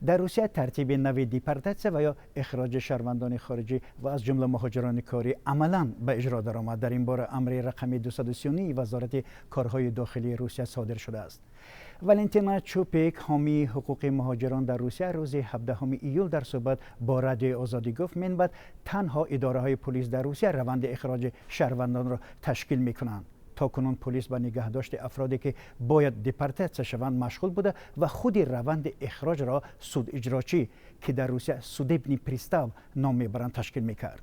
در روسیه ترتیب نوی دیپارتاسیا و یا اخراج شهروندان خارجی و از جمله مهاجران کاری عملاً به اجرا درآمد. در این باره امر رقم 239 وزارت کارهای داخلی روسیه صادر شده است. والنتینا چوپیک، حامی حقوق مهاجران در روسیه، روز 17 ایول در صحبت با رادیو آزادی گفت من بعد تنها اداره های پلیس در روسیه روند اخراج شهروندان را تشکیل می‌کنند. تاکنون پلیس به نگهداشت افرادی که باید دیپارتاسیا شوند مشغول بوده و خود روند اخراج را سود اجراچی که در روسیه سودебный пристав نام میبرند تشکیل میکرد.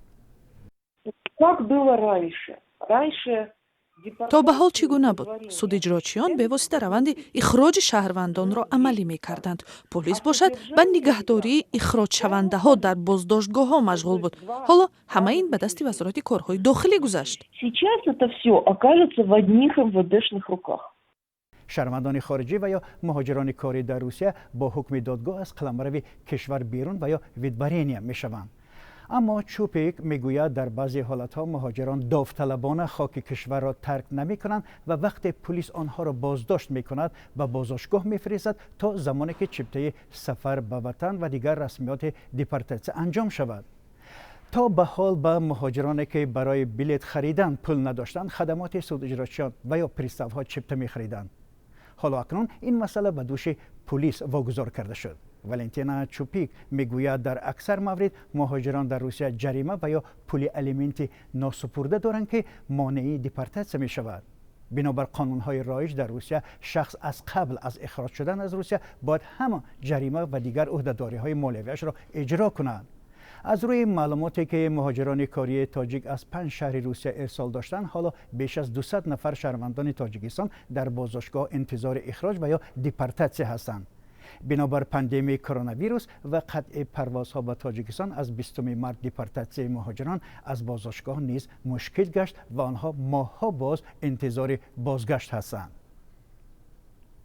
تا به حال چگونه بود؟ سود اجراچیان به واسطه روند اخراج شهروندان را عملی می کردند. پلیس باشد به نگهداری اخراج شونده ها در بازداشتگاه ها مشغول بود. حالا همه این به دست وزارت کارهای داخلی گذشت. شهروندان خارجی و یا مهاجران کاری در روسیه با حکم دادگاه از قلمرو کشور بیرون و یا ویدبرینیا می شوند. اما چوپیک میگوید در بعضی حالتها مهاجران داوطلبانه خاک کشور را ترک نمی کنند و وقت پلیس آنها را بازداشت می کند به بازداشتگاه میفرستد تا زمانی که چپته سفر به وطن و دیگر رسمیات دیپارتاسیا انجام شود. تا به حال به مهاجرانی که برای بلیط خریدن پول نداشتند خدمات سود اجراچیان و یا پریستاف ها چپته می خریدند. حالا اکنون این مسئله به دوش پلیس واگذار کرده شد. والنتینا چوپیک میگوید در اکثر موارد مهاجران در روسیه جریمه و یا پول الیمنت ناسپرده دارند که مانع دیپارتاسیا می شود. بنابر قانون‌های رایج در روسیه شخص از قبل از اخراج شدن از روسیه باید همه جریمه و دیگر عهده‌داری‌های مالیویش را اجرا کنند. از روی معلوماتی که مهاجران کاری تاجیک از 5 شهر روسیه ارسال داشتند، حالا بیش از 200 نفر شهروندان تاجیکستان در بازداشتگاه انتظار اخراج و یا دیپارتاسیا هستند. بنابر پاندمی کرونا ویروس و قطع پروازها به تاجیکستان از 20 مارس دیپارتاسیای مهاجران از بازداشتگاه نیز مشکل گشت و آنها ماه‌ها باز انتظار بازگشت هستند.